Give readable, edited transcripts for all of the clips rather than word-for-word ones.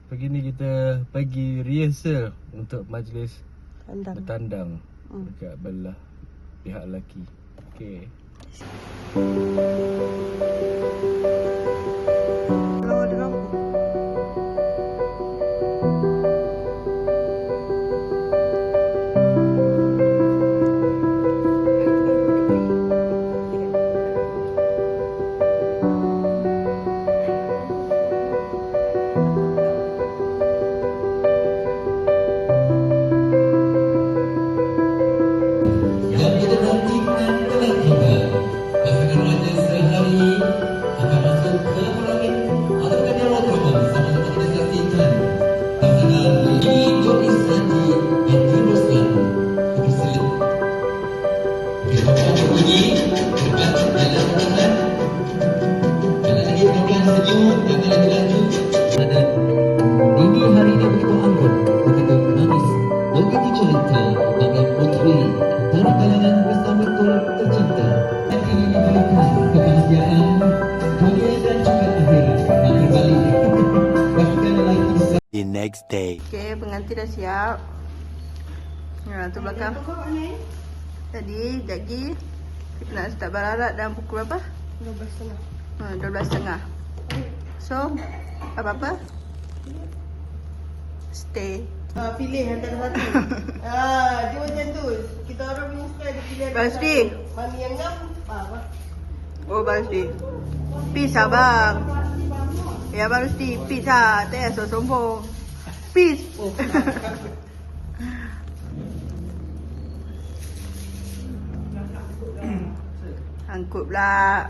Pagi ni kita pergi rehearsal untuk majlis bertandang dekat belah pihak lelaki. Okey. Kalau ada lampu. The next day. Okay, pengantin dah siap. Ya, tu belakang. Tadi, lagi kita nak start bararat dalam pukul berapa? 12.30. 12.30. So, apa-apa? Stay. Pilih antara satu. Dia macam tu. Kita orang punya style dia pilih antara Basri. satu. Mana yang ngam? Apa? Oh, Basri. Peace abang. Ya, Basri. Peace lah. Tak payah sombong. Peace. Angkut pula.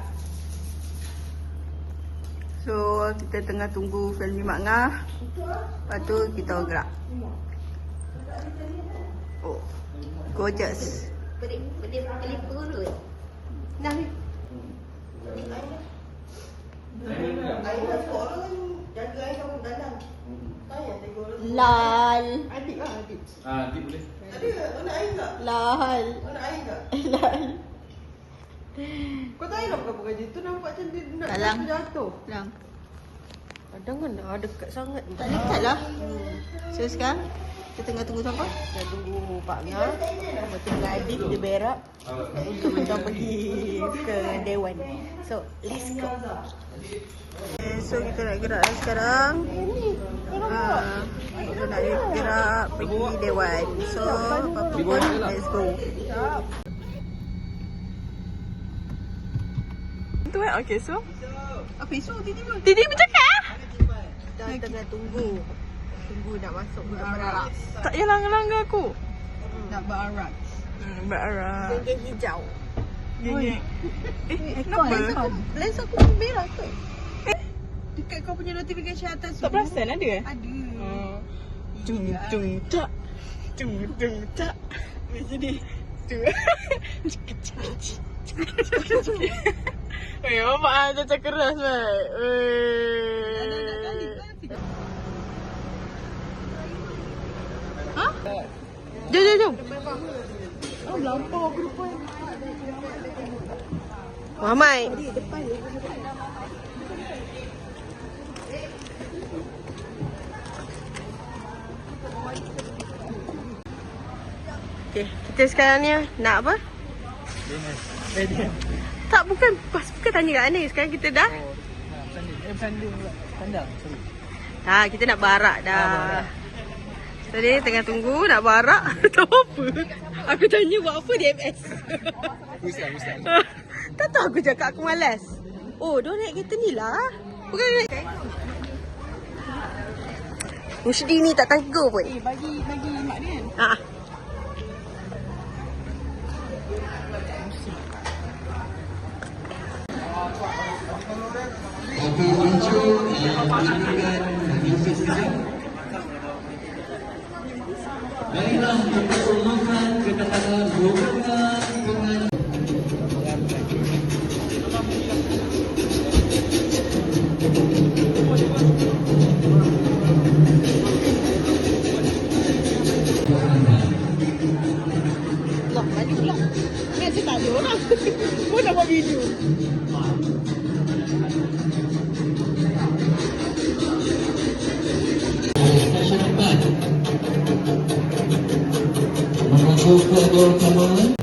So, kita tengah tunggu family Mak Ngah. Lepas tu, kita gerak. Oh, gorgeous. Beri perut. Dah. Aina seorang jaga air kamu dalam. Tanya tengok orang. Lal. Adik lah, adik. Adik boleh. Ada anak air tak? Lal. Anak air tak? Lal. Kau tahu nak bukan gaji tu nampak macam dia nak Dalam. jatuh. Lang. Kadang kan dekat sangat. Tak dekat lah. So, sekarang kita tengah tunggu siapa? Dah tunggu Pak Ngah. Tengah adik dia berak untuk kita pergi ke Dewan. So, let's go. Okay, so kita nak gerak dah sekarang. Kita nak gerak pergi Dewan. So, apa-apa pun, let's go. Tu okay, so Apa isu Titi pun? Didi bercakap. Dah tengah tunggu. Tunggu nak masuk ke berak. Tak payah langgar aku. Nak berarak. Berat. Geng hijau. Geng. Kenapa? Lens aku merah tu. Dekat kau punya notification atas tu. Tak perasan ada eh? Ada. Tung tung tak. Tung tung tak. Macam ni. Tu. Weh, bapak ah cakap keras baik. Weh. Ha? Jom. Muhammad. Okay, kita sekarang ni nak apa? Tak, bukan tanya kat Anis. Sekarang kita dah kita nak barak dah. Tadi tengah tunggu nak barak. Tahu apa? Aku tanya buat apa di MS. Tak tahu, aku cakap aku malas. Oh, dia naik kereta ni lah. Bukan naik. Mesti ni tak tangguh pun. Bagi mak dia kan. Ha. Marilah kita selamatkan kedatangan rombongan pengantin. Loh, tadi pula. Kan saya tak ada orang. Pun nak buat video. jaga kamar.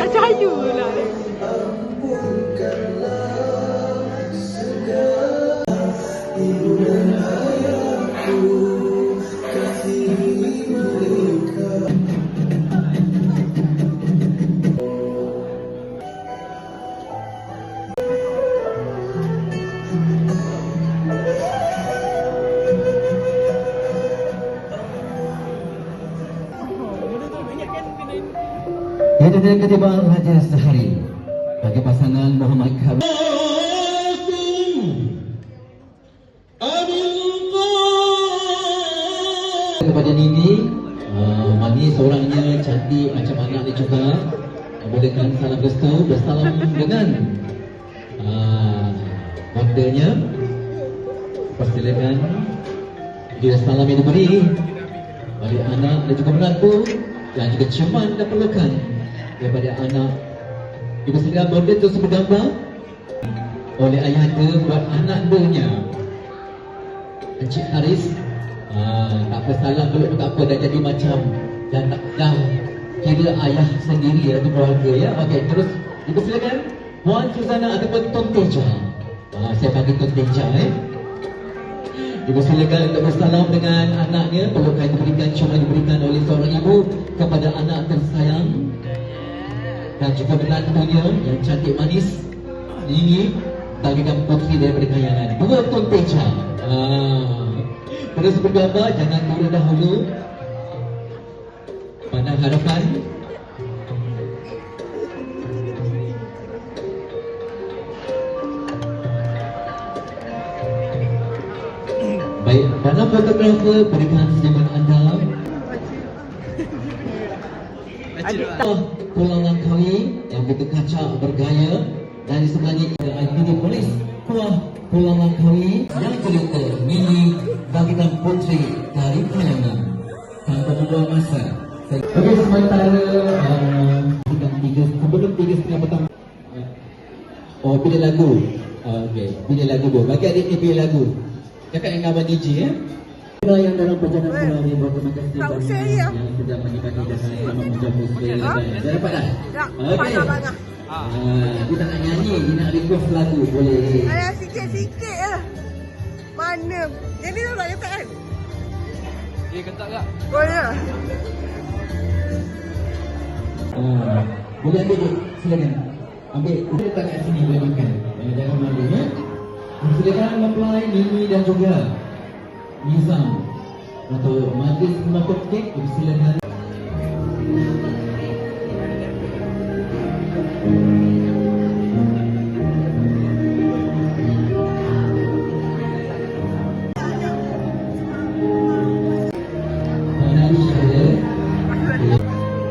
Cahaya lah. Yang ada ketibaan Raja Sehari bagi pasangan Muhammad Khamis. Kepada Nini, manis orangnya, cantik macam anak ni juga. Bolehkan salam restu bersalam dengan modelnya. Persilakan dia salam yang diberi bagi anak dan juga menantu dan juga ciuman dan pelukan daripada anak. Ibu sedang model tersebut gambar oleh ayahanda buat anak dia, Encik Haris. Tak apa, salam peluk tak apa, dah jadi macam dah kira ayah sendiri atau keluarga ya. Okey, terus ibu silakan Puan Suzana ataupun Tok Teja. Saya panggil Tok Teja Ibu silakan untuk bersalam dengan anaknya. Pelukan diberikan, ciuman diberikan oleh seorang ibu kepada anak tersayang dan juga menantunya yang cantik manis ini bagikan putri daripada kayangan. Dua Tok Teja. Terus bergambar, jangan turun dahulu. Pandang hadapan. Baik, mana fotografer berikan senyuman anda. Pulang Langkawi yang begitu kacak bergaya. Dan di sebelahnya ada IPD Polis Pulang Langkawi yang cerita Mini bagikan putri dari kayangan. Tanpa membuang masa. Okey, sementara sebelum 3:30 petang. Oh, pilih lagu. Okey, pilih lagu bu. Bagi adik ni pilih lagu. Cakap dengan Abang DJ ya. Yang dalam perjalanan pulau ini berterima kasih yang sudah menikmati dan selamat menjamu sekali. Dah dapat dah? Okey. Dia tak nak nyanyi, dia nak request lagu boleh. Ayah sikit-sikit lah. Mana? Yang ni tak ketat kan? Dia ketat tak? Boleh. Boleh ambil, silakan. Ambil, boleh letak kat sini, boleh makan. Jangan malu ya. Silakan apply Mimi dan juga Nizam atau Majlis Pemakut Kek. Silakan.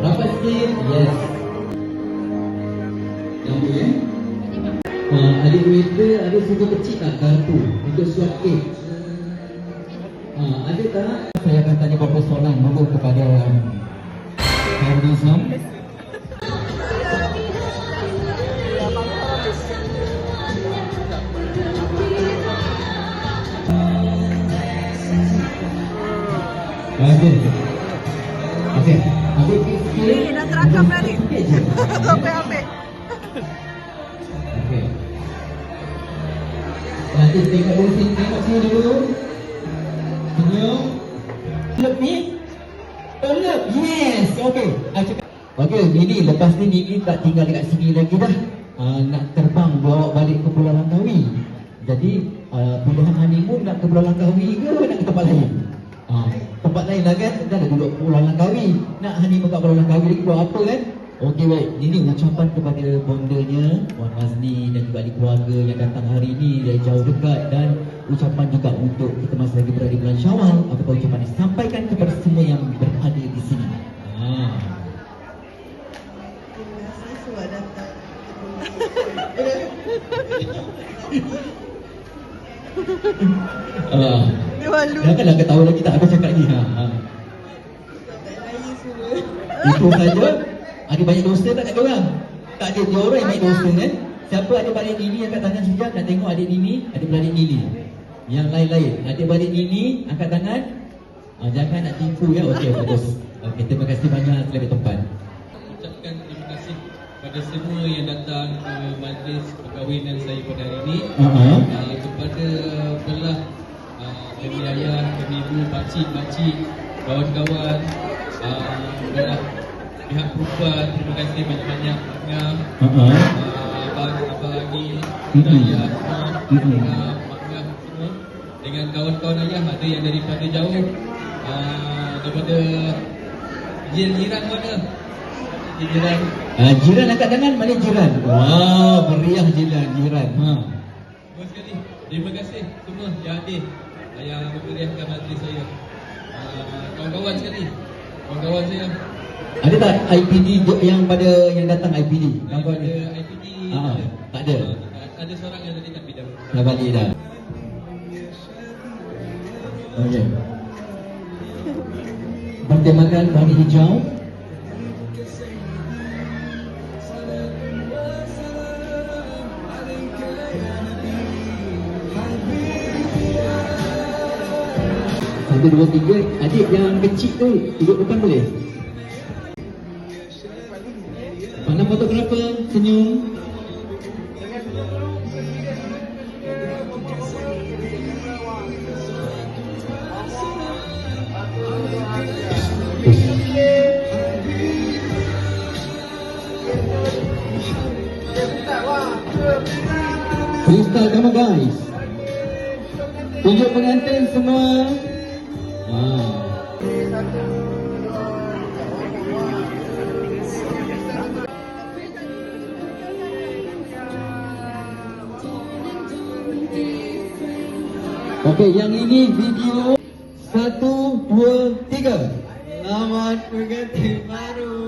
Rapat sikit, yes. Nampak ya? Adik mereka ada suka kecil tak kartu untuk suap kek? Ada tak? Saya akan tanya beberapa soalan dulu kepada Nizam. Okey. Ambil sikit. Dah terakam dah ni. Ambil. Okey. Nanti tengok dulu sini, tengok sini dulu. Senyum. Lep ni. Lep. Yes. Okey. Okey, Nini, lepas ni Nini tak tinggal dekat sini lagi dah. Nak terbang bawa balik ke Pulau Langkawi. Jadi pilihan honeymoon nak ke Pulau Langkawi ke nak ke tempat lain? Tempat lain lah kan, dah duduk Pulau Langkawi. Nak honeymoon kat Pulau Langkawi lagi buat apa kan? Okey baik, Nini ucapan kepada bondanya Wan Mazni dan juga ahli keluarga yang datang hari ini dari jauh dekat, dan ucapan juga untuk kita masih lagi berada di bulan Syawal. Apa ucapan disampaikan kepada semua yang berada di sini? Sebab datang. Dia malu. Janganlah ketawa lagi, tak habis cakap ni. Raya semua. Itu saja. Ada banyak dosa tak kat diorang? Tak ada, diorang yang banyak dosa kan? Siapa adik-beradik Nini angkat tangan sekejap, nak tengok adik Nini, adik-beradik Nini. Yang lain-lain, adik-beradik Nini angkat tangan. Jangan nak tipu ya. Okey, bagus. Okey, terima kasih banyak selamat tempat. Ucapkan terima kasih kepada semua yang datang ke majlis perkahwinan saya pada hari ini. Kepada belah demi ayah, demi ibu, pakcik, kawan-kawan, belah pihak perempuan, terima kasih banyak-banyak. Abang lagi, ayah semua, makna semua. Dengan kawan-kawan ayah, ada yang daripada jauh, daripada jiran mana? Jiran. Jiran angkat tangan, mana jiran? Wah, meriah jiran. Bagus sekali. Terima kasih semua yang hadir, yang memeriahkan majlis saya. Kawan-kawan sekali, kawan-kawan saya. Ada tak IPD yang datang IPD? Daripada IPD tak ada. Ada seorang yang tadi tapi Dah balik dah. Okey. Bertemakan warna hijau. Satu, dua, tiga. Adik yang kecil tu duduk depan boleh? Pandang fotografer, senyum. Freestyle kamu guys. Tunjuk pengantin semua. Okey, yang ini video 1, 2, 3. Selamat pengantin baru.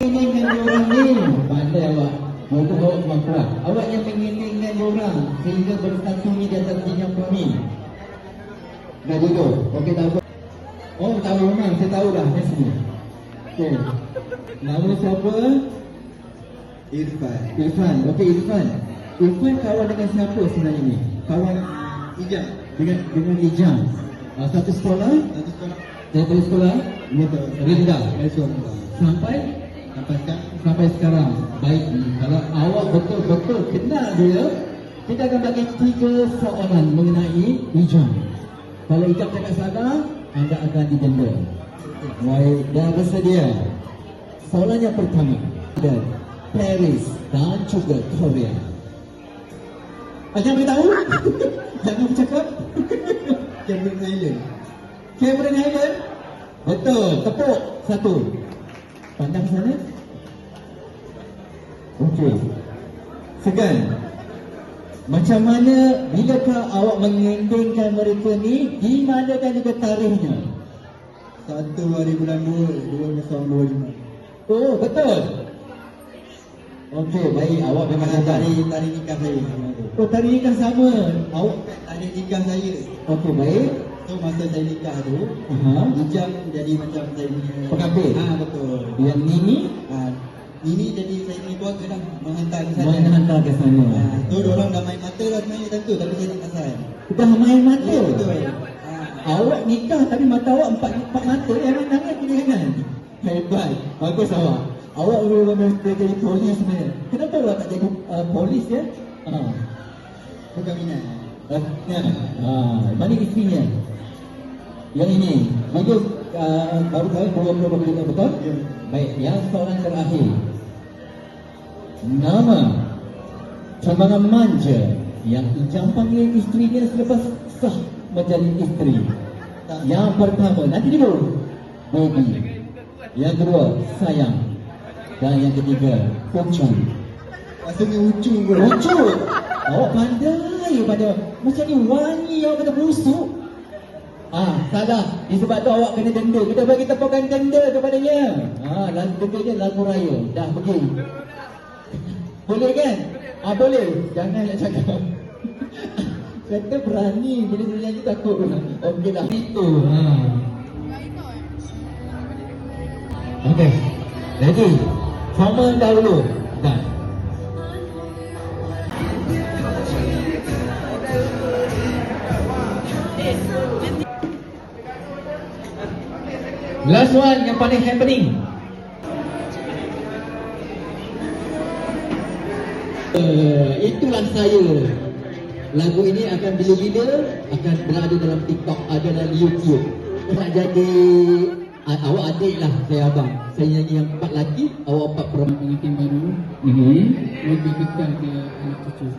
Ini dengan orang ni pandai awak. Untuk awak kemampuan. Awak yang menginginkan orang sehingga bersatunya di atas jenjang bumi. Dah duduk. Okey, tak apa. Oh, tahu memang. Saya tahu dah. Ni semua. Okey. Nama siapa? Irfan. Okey, Irfan. Irfan kawan dengan siapa sebenarnya ni? Kawan Ijam. Dengan Ijam. Satu sekolah? Satu sekolah? Rendah. Sampai sekarang. Baik. Kalau awak betul-betul kenal dia, kita akan bagi 3 soalan mengenai Ijam. Kalau Ijam cakap salah, anda akan didenda. Baik, dah bersedia. Soalan yang pertama, Paris dan juga Korea. Jangan beritahu. Jangan bercakap. Cameron Island. Betul. Tepuk. 1. Pandang sana. Okey. Segan. Macam mana, bilakah awak mengendingkan mereka ni? Di mana dan juga tarikhnya? 1 hari bulan 2 tahun 25. Oh, betul. Okey, baik. Awak memang Tarikh nikah saya. Oh, tarikh nikah sama. Awak Tarikh nikah saya. okey, baik. So masa saya nikah tu, Ijam jadi macam saya punya Pengambil. Betul. Yang Nini Ini jadi saya punya keluarga dah menghantar ke sana. menghantar ke sana. So diorang dah main mata dah sebenarnya tentu, tapi saya tak pasal. Dah main mata. Ya, betul. Awak nikah tapi mata awak empat mata yang nangis punya kan? Hebat. Bagus awak. Awak boleh jadi polis sebenarnya. Kenapa awak tak jadi polis ya? Bukan minat. Mana isterinya? Yang ini, bagus. Baru kali 20 betul? Baik, yang soalan terakhir. Nama cabangan manja yang Ijam panggil isterinya selepas sah menjadi isteri. Yang pertama, nanti dulu Baby. Yang kedua, sayang. Dan yang ketiga, Ucu. Maksudnya Ucu pun. Ucu. Awak pandai pada macam ni wangi awak kata busuk. Salah. Disebab tu awak kena denda. Kita bagi tepukan denda kepadanya. Lagu denda lagu raya. Dah pergi. Boleh kan? Boleh. Jangan nak cakap. Kata berani bila dia nyanyi takut. Okey lah. Itu. Okey. Ready? Formal dahulu. Dah. Last one yang paling happening. Itulah saya. Lagu ini akan bila-bila akan berada dalam TikTok, ada dalam YouTube. Nak jadi awak adik lah saya abang. Saya nyanyi yang 4 lelaki, awak 4 perempuan. Pengantin baru lebih dekat ke anak cucu.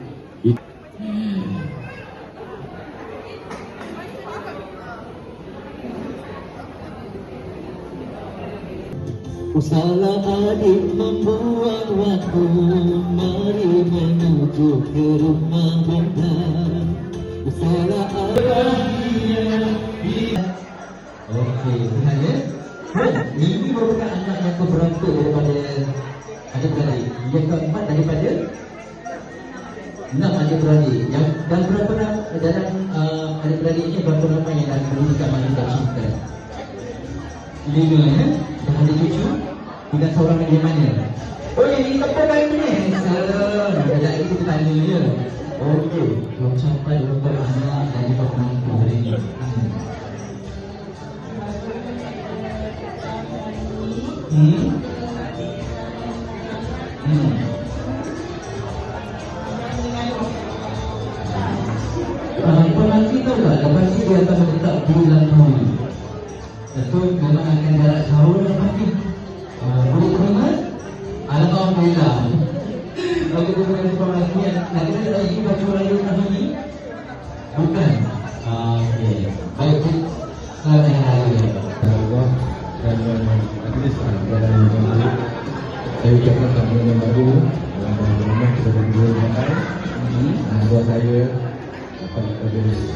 Salah adik membuang waktu, mari menuju ke rumah bunda. Salah adik. Okey, benar ya? Ini merupakan anak yang keberapa daripada adik-beradik? Yang keempat daripada 6 adik-beradik. Yang dan berapa dalam adik-beradik ini berapa ramai yang dah berusaha Malaysia Cinta? 5 ya? Dan ada cucu? Tidak seorang dari mana? Oh, yang ini tempat lain ni? Salah. Sekejap lagi kita tanya dia. Okey. Ucapan untuk anak dari pengantin hari ini. Pengantin tahu tak? Lepas ni dia akan letak bulan tahun. So, memang akan jarak jauh dan pasti boleh terima? Alhamdulillah. Bagi beberapa informasi yang nak kita lagi baju raya tahun ini? Bukan? Okey. Baik, selamat hari raya. Allah dan majlis dalam ini. Saya ucapkan tahun yang baru dalam rumah kita berdua makan. Buat saya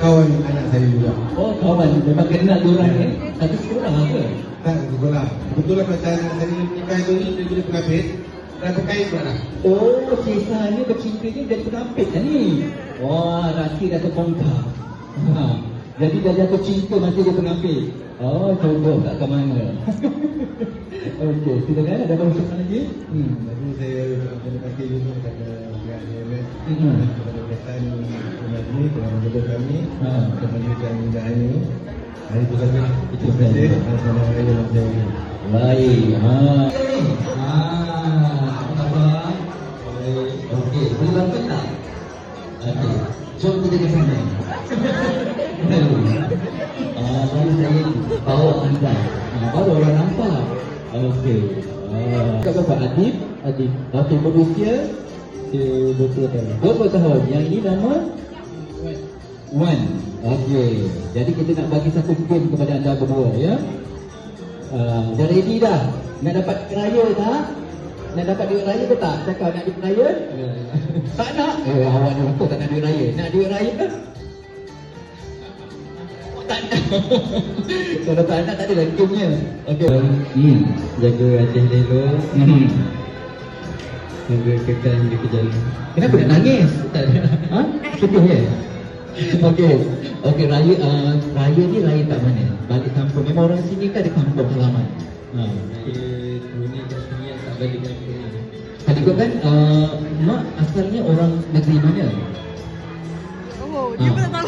kawan anak saya juga. Oh, kawan. Memang kenal diorang ya? Satu sekolah apa? Tak, sekolah. Kebetulan masa anak saya nikah itu ni, dia jadi pengampit. Dan berkait pula lah. Oh, kisahnya bercintanya dari penampit lah ni. Wah, rahsia dah terbongkar. Jadi dah jatuh cinta masa dia penampit. Oh, contoh tak ke mana. Okey, silakan ada ucapan lagi? Jadi saya terima kasih juga kepada pihak DMS kepada kesan majlis telah menjaga kami untuk menyukai undangan ini. Hari itu saja. Itu saja. Selamat Hari Raya Malaysia ini. Baik. Apa khabar? Okey, boleh bantu tak? Okey, jom kita ke sana. Baru saya bawa anda. Baru orang nampak. Okey. Kak Bapak Adib. Okey, berusia 20 tahun. 20 tahun. Yang ini nama? Wan. Okey. Jadi kita nak bagi satu game kepada anda berdua ya. Dah ready dah? Nak dapat raya tak? Nak dapat duit raya ke tak? Cakap nak duit raya? Tak nak? Awak ni betul tak nak duit raya? Nak duit raya ke? Tak nak. Kalau tak nak tak ada lagi gamenya. Okey. Jaga Aceh Lelo. Jaga kekal di kejayaan. Kenapa nak nangis? Tak ada. Sedih ya? Okey. Okey, raya ni raya kat mana? Balik kampung. Memang orang sini kan ada kampung halaman. Saya Brunei kat sini yang tak balik kampung. Tadi kau kan mak asalnya orang negeri mana? Oh, dia pun tak tahu.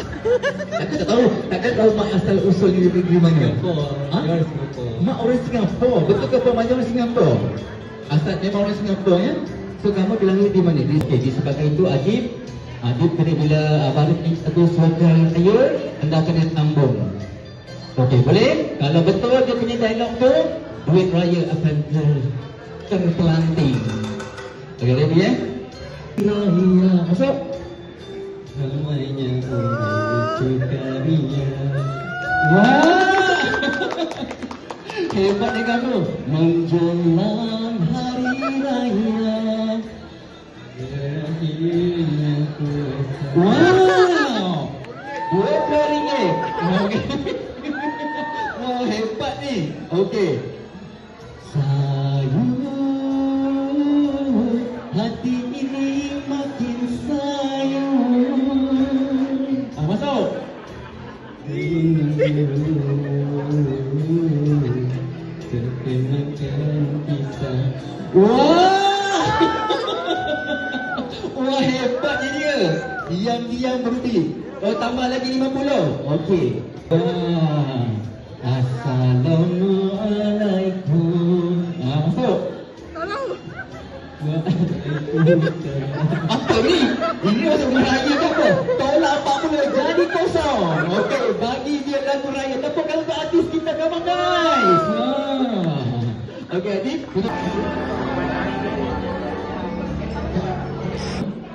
Takkan tak tahu. Takkan tahu mak asal usul di negeri mana? Singapura. Mak orang Singapura. Betul ke Pak Major orang Singapura? Asal memang orang Singapura ya? So kamu dilahir di mana? Okey, disebabkan itu Adib kena bila baru satu suara raya, anda kena sambung. Okey, boleh? Kalau betul dia punya dialog tu, duit raya akan terpelanting. Okey, ready ya? Raya, masuk. Ramainya orang cukaria. Wah! Hebat ni kamu. Menjelang hari raya. Berakhirnya puasa. Wow! RM20. Okey. Wah, hebat ni. Okey. Sayur, hati ini makin sayur. Masuk. Terkenangkan kita. Wah! Wah, hebat dia. Diam-diam berhenti. Oh, tambah lagi 50. Okey. Assalamualaikum. Masuk. Tolong. Apa ni? Ini masuk raya ke apa? Tolak 40 jadi kosong. Okey, bagi dia lagu raya. Tepuk tangan untuk artis kita, come on guys. Okey, Adib.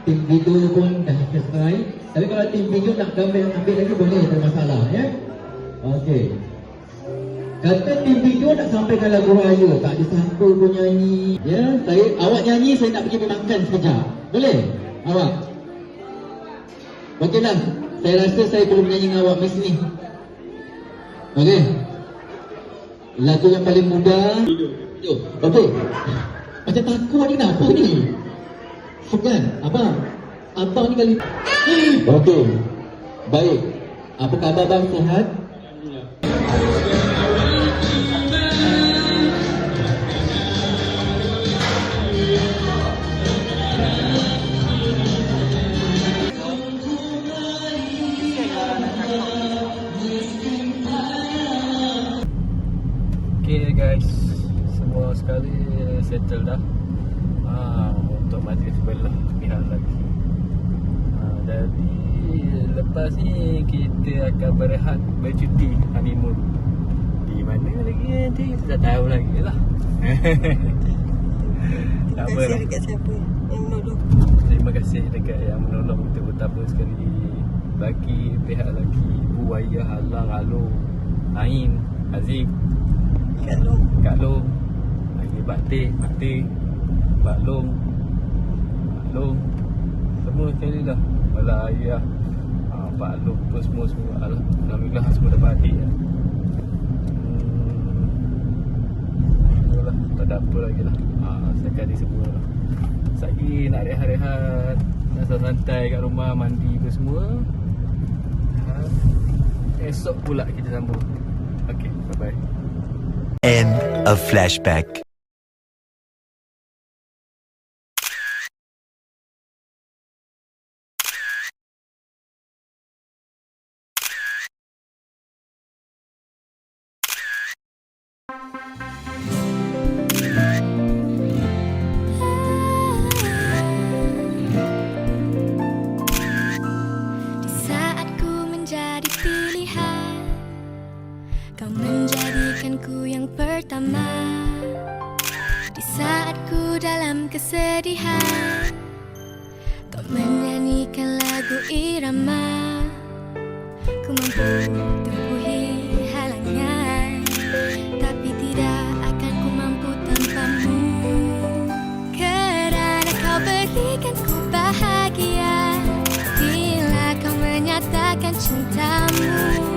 Tim video pun dah selesai. Tapi kalau tim video nak gambar ambil lagi boleh, tak ada masalah ya. Okey. Kata tim video nak sampaikan lagu raya, tak ada siapa pun nyanyi. Ya, awak nyanyi, saya nak pergi makan sekejap. Boleh? Awak? Okeylah. Saya rasa saya belum menyanyi dengan awak masa ni. Okey. Lagu yang paling mudah. Video. Okey. Macam takut ni, kenapa ni? Bukan, abang ni kali. Okey. Baik. Apa khabar bang, sihat? Okay guys, semua sekali settle dah. Untuk majlis belah pihak lagi. Jadi lepas ni kita akan berehat bercuti honeymoon. Di mana lagi nanti kita tak tahu lagi lah. Tak apa lah. Dekat siapa yang menolong? Terima kasih dekat yang menolong kita betapa sekali. Bagi pihak lagi Ibu, Ayah, Alang, Alung, Ain, Aziz, Kak Long, lagi Batik, Pak Long, semua sekali lah. Malah Ayah, Pak Long tu semua alhamdulillah semua dapat adik lah. Itulah, tak ada apa lagi lah. Sekali semua lah. Lagi nak rehat-rehat, nak santai kat rumah, mandi tu semua. Esok pula kita sambung. Okay, bye-bye. End of flashback. Pertama, di saat ku dalam kesedihan, kau menyanyikan lagu irama. Ku mampu tempuhi halangan, tapi tidak akan ku mampu tanpamu. Kerana kau berikan ku bahagia bila kau menyatakan cintamu.